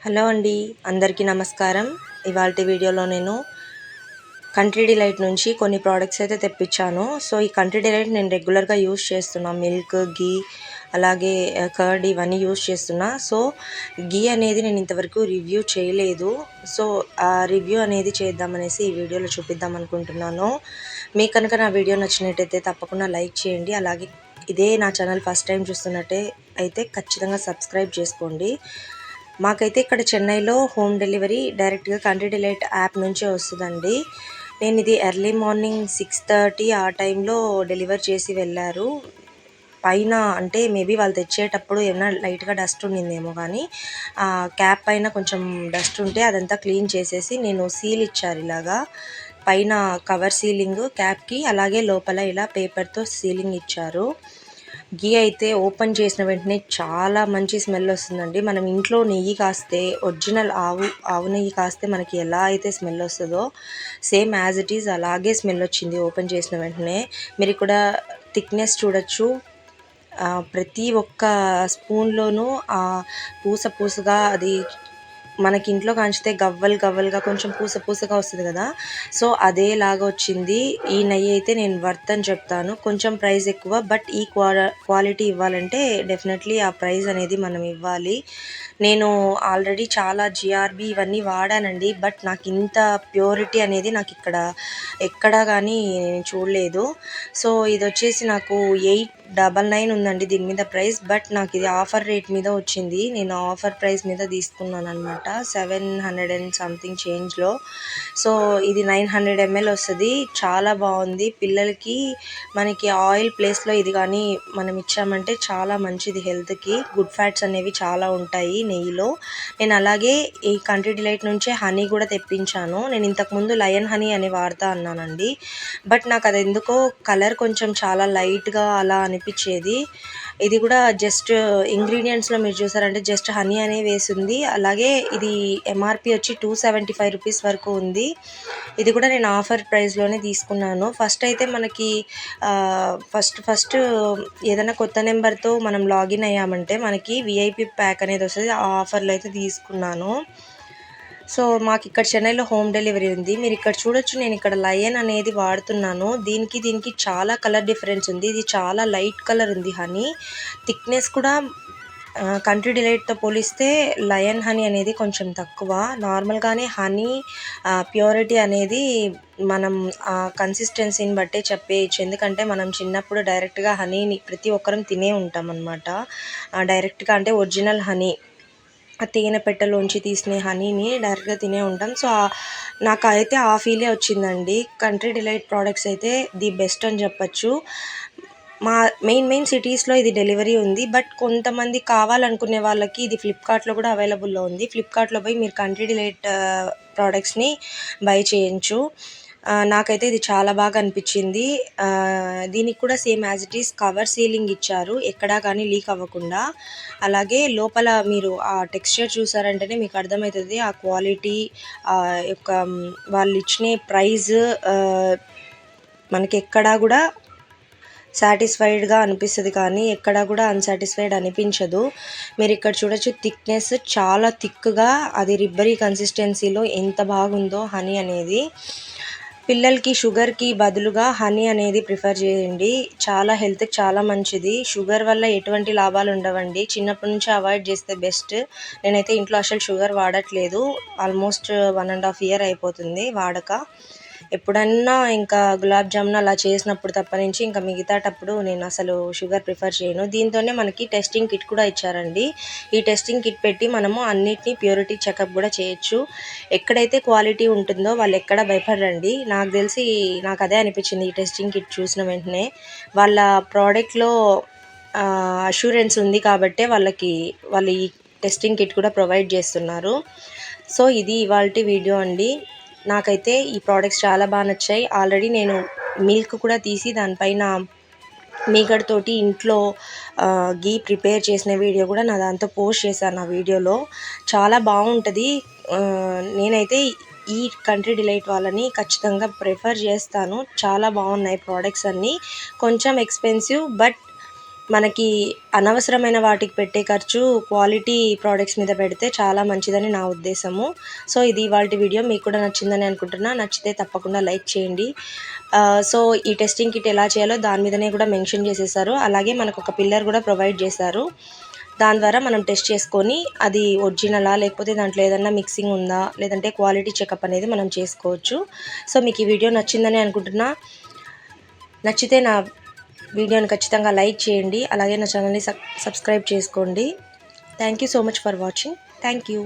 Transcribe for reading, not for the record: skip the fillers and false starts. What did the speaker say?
Hello అండి, అందరికీ నమస్కారం. ఇవాల్టి వీడియోలో నేను కంట్రీ డిలైట్ నుంచి కొన్ని ప్రోడక్ట్స్ అయితే తెప్పించాను. సో ఈ కంట్రీ డిలైట్ నేను రెగ్యులర్గా యూస్ చేస్తున్నా. మిల్క్, ఘీ, అలాగే కర్డ్ ఇవన్నీ యూస్ చేస్తున్నా. సో ఘీ అనేది నేను ఇంతవరకు రివ్యూ చేయలేదు. సో ఆ రివ్యూ అనేది చేద్దామనేసి ఈ వీడియోలో చూపిద్దాం అనుకుంటున్నాను. మీకు కనుక నా వీడియో నచ్చినట్టయితే తప్పకుండా లైక్ చేయండి. అలాగే ఇదే నా ఛానల్ ఫస్ట్ టైం చూస్తున్నట్టే అయితే ఖచ్చితంగా సబ్స్క్రైబ్ చేసుకోండి. మాకైతే ఇక్కడ చెన్నైలో హోమ్ డెలివరీ డైరెక్ట్గా కంట్రీ డిలైట్ యాప్ నుంచే వస్తుందండి. నేను ఇది ఎర్లీ మార్నింగ్ 6:30 ఆ టైంలో డెలివర్ చేసి వెళ్ళారు. పైన అంటే మేబీ వాళ్ళు తెచ్చేటప్పుడు ఏమైనా లైట్గా డస్ట్ ఉండిందేమో కానీ క్యాప్ పైన కొంచెం డస్ట్ ఉంటే అదంతా క్లీన్ చేసేసి నేను సీల్ ఇచ్చారు. ఇలాగా పైన కవర్ సీలింగ్ క్యాప్కి, అలాగే లోపల ఇలా పేపర్తో సీలింగ్ ఇచ్చారు. ఘీ అయితే ఓపెన్ చేసిన వెంటనే చాలా మంచి స్మెల్ వస్తుందండి. మనం ఇంట్లో నెయ్యి కాస్తే, ఒరిజినల్ ఆవు నెయ్యి కాస్తే మనకి ఎలా అయితే స్మెల్ వస్తుందో సేమ్ యాజ్ ఇట్ ఈజ్ అలాగే స్మెల్ వచ్చింది ఓపెన్ చేసిన వెంటనే. మీరు ఇక్కడ థిక్నెస్ చూడొచ్చు. ప్రతి ఒక్క స్పూన్లోనూ పూసగా అది మనకి ఇంట్లో కాంచితే గవ్వలుగా కొంచెం పూసగా వస్తుంది కదా. సో అదేలాగా వచ్చింది. ఈ నెయ్యి అయితే నేను వర్త్ అని చెప్తాను. కొంచెం ప్రైస్ ఎక్కువ, బట్ ఈ క్వాలిటీ ఇవ్వాలంటే డెఫినెట్లీ ఆ ప్రైస్ అనేది మనం ఇవ్వాలి. నేను ఆల్రెడీ చాలా జిఆర్బి ఇవన్నీ వాడానండి, బట్ నాకు ఇంత ప్యూరిటీ అనేది నాకు ఎక్కడా కానీ చూడలేదు. సో ఇది వచ్చేసి నాకు 899 ఉందండి దీని మీద ప్రైస్, బట్ నాకు ఇది ఆఫర్ రేట్ మీద వచ్చింది. నేను ఆఫర్ ప్రైస్ మీద తీసుకున్నాను అనమాట, 700 అండ్ సంథింగ్ చేంజ్లో. సో ఇది 900 ml వస్తుంది. చాలా బాగుంది. పిల్లలకి మనకి ఆయిల్ ప్లేస్లో ఇది కానీ మనం ఇచ్చామంటే చాలా మంచిది హెల్త్కి. గుడ్ ఫ్యాట్స్ అనేవి చాలా ఉంటాయి నెయ్యిలో. నేను అలాగే ఈ కంట్రీ డిలైట్ నుంచే హనీ కూడా తెప్పించాను. నేను ఇంతకుముందు లయన్ హనీ అని వాడుతా అన్నానండి, బట్ నాకు అది ఎందుకో కలర్ కొంచెం చాలా లైట్గా అలా అనిపించేది. ఇది కూడా జస్ట్ ఇంగ్రీడియంట్స్లో మీరు చూసారంటే జస్ట్ హనీ అనే వేసింది. అలాగే ఇది ఎంఆర్పి వచ్చి 275 రూపీస్ వరకు ఉంది. ఇది కూడా నేను ఆఫర్ ప్రైస్లోనే తీసుకున్నాను. ఫస్ట్ అయితే మనకి ఫస్ట్ ఏదైనా కొత్త నెంబర్తో మనం లాగిన్ అయ్యామంటే మనకి విఐపి ప్యాక్ అనేది వస్తుంది. ఆ ఆఫర్లో అయితే తీసుకున్నాను. సో మాకు ఇక్కడ చెన్నైలో హోమ్ డెలివరీ ఉంది. మీరు ఇక్కడ చూడొచ్చు, నేను ఇక్కడ లయన్ అనేది వాడుతున్నాను. దీనికి చాలా కలర్ డిఫరెన్స్ ఉంది. ఇది చాలా లైట్ కలర్ ఉంది హనీ. థిక్నెస్ కూడా కంట్రీ డిలైట్తో పోలిస్తే లయన్ హనీ అనేది కొంచెం తక్కువ. నార్మల్గానే హనీ ప్యూరిటీ అనేది మనం కన్సిస్టెన్సీని బట్టే చెప్పేయచ్చు. ఎందుకంటే మనం చిన్నప్పుడు డైరెక్ట్గా హనీని ప్రతి ఒక్కరం తినే ఉంటాం అన్నమాట. డైరెక్ట్గా అంటే ఒరిజినల్ హనీ, తేనె పెట్టెలోంచి తీసిన హనీని డైరెక్ట్గా తినే ఉంటాం. సో నాకైతే ఆ ఫీలే వచ్చిందండి. కంట్రీ డిలైట్ ప్రోడక్ట్స్ అయితే ది బెస్ట్ అని చెప్పచ్చు. మా మెయిన్ సిటీస్లో ఇది డెలివరీ ఉంది, బట్ కొంతమంది కావాలనుకునే వాళ్ళకి ఇది ఫ్లిప్కార్ట్లో కూడా అవైలబుల్లో ఉంది. ఫ్లిప్కార్ట్లో పోయి మీరు కంట్రీ డిలైట్ ప్రోడక్ట్స్ని బై చేయొచ్చు. నాకైతే ఇది చాలా బాగా అనిపించింది. దీనికి కూడా same as it is cover ceiling ఇచ్చారు, ఎక్కడా కానీ లీక్ అవ్వకుండా. అలాగే లోపల మీరు ఆ టెక్స్చర్ చూసారంటేనే మీకు అర్థమవుతుంది ఆ క్వాలిటీ యొక్క వాళ్ళు ఇచ్చిన ప్రైజ్ మనకి ఎక్కడా కూడా సాటిస్ఫైడ్గా అనిపిస్తుంది, కానీ ఎక్కడా కూడా అన్సాటిస్ఫైడ్ అనిపించదు. మీరు ఇక్కడ చూడొచ్చు, థిక్నెస్ చాలా థిక్గా, అది రిబ్బరీ కన్సిస్టెన్సీలో ఎంత బాగుందో హనీ అనేది. పిల్లలకి షుగర్కి బదులుగా హనీ అనేది ప్రిఫర్ చేయండి. చాలా హెల్త్కి చాలా మంచిది. షుగర్ వల్ల ఎటువంటి లాభాలు ఉండవండి. చిన్నప్పటి నుంచి అవాయిడ్ చేస్తే బెస్ట్. నేనైతే ఇంట్లో అసలు షుగర్ వాడట్లేదు. ఆల్మోస్ట్ 1.5 year అయిపోతుంది వాడక. ఎప్పుడన్నా ఇంకా గులాబ్ జామున్ అలా చేసినప్పుడు తప్ప నుంచి ఇంకా మిగతాటప్పుడు నేను అసలు షుగర్ ప్రిఫర్ చేయను. దీంతోనే మనకి టెస్టింగ్ కిట్ కూడా ఇచ్చారండి. ఈ టెస్టింగ్ కిట్ పెట్టి మనము అన్నిటినీ ప్యూరిటీ చెకప్ కూడా చేయొచ్చు. ఎక్కడైతే క్వాలిటీ ఉంటుందో వాళ్ళు ఎక్కడ భయపడరండి. నాకు తెలిసి నాకు అదే అనిపించింది ఈ టెస్టింగ్ కిట్ చూసిన వెంటనే. వాళ్ళ ప్రోడక్ట్లో అష్యూరెన్స్ ఉంది కాబట్టే వాళ్ళు ఈ టెస్టింగ్ కిట్ కూడా ప్రొవైడ్ చేస్తున్నారు. సో ఇది ఇవాల్టి వీడియో అండి. నాకైతే ఈ ప్రోడక్ట్స్ చాలా బాగా నచ్చాయి. ఆల్రెడీ నేను మిల్క్ కూడా తీసి దానిపైన మీగడతోటి ఇంట్లో ఘీ ప్రిపేర్ చేసిన వీడియో కూడా నా దాంతో పోస్ట్ చేశాను. ఆ వీడియోలో చాలా బాగుంటుంది. నేనైతే ఈ కంట్రీ డిలైట్ వాళ్ళని ఖచ్చితంగా ప్రిఫర్ చేస్తాను. చాలా బాగున్నాయి ప్రోడక్ట్స్ అన్నీ. కొంచెం ఎక్స్పెన్సివ్, బట్ మనకి అనవసరమైన వాటికి పెట్టే ఖర్చు క్వాలిటీ ప్రోడక్ట్స్ మీద పెడితే చాలా మంచిదని నా ఉద్దేశము. సో ఇది ఇవాల్టి వీడియో. మీకు కూడా నచ్చిందని అనుకుంటున్నా. నచ్చితే తప్పకుండా లైక్ చేయండి. సో ఈ టెస్టింగ్ కిట్ ఎలా చేయాలో దాని మీదనే కూడా మెన్షన్ చేసేసారు. అలాగే మనకు ఒక పిల్లర్ కూడా ప్రొవైడ్ చేశారు. దాని ద్వారా మనం టెస్ట్ చేసుకొని అది ఒరిజినలా లేకపోతే దాంట్లో ఏదన్నా మిక్సింగ్ ఉందా లేదంటే క్వాలిటీ చెకప్ అనేది మనం చేసుకోవచ్చు. సో మీకు ఈ వీడియో నచ్చిందని అనుకుంటున్నా. నచ్చితే నా వీడియోని ఖచ్చితంగా లైక్ చేయండి. అలాగే నా ఛానల్ని సబ్స్క్రైబ్ చేసుకోండి. Thank you so much for watching. Thank you.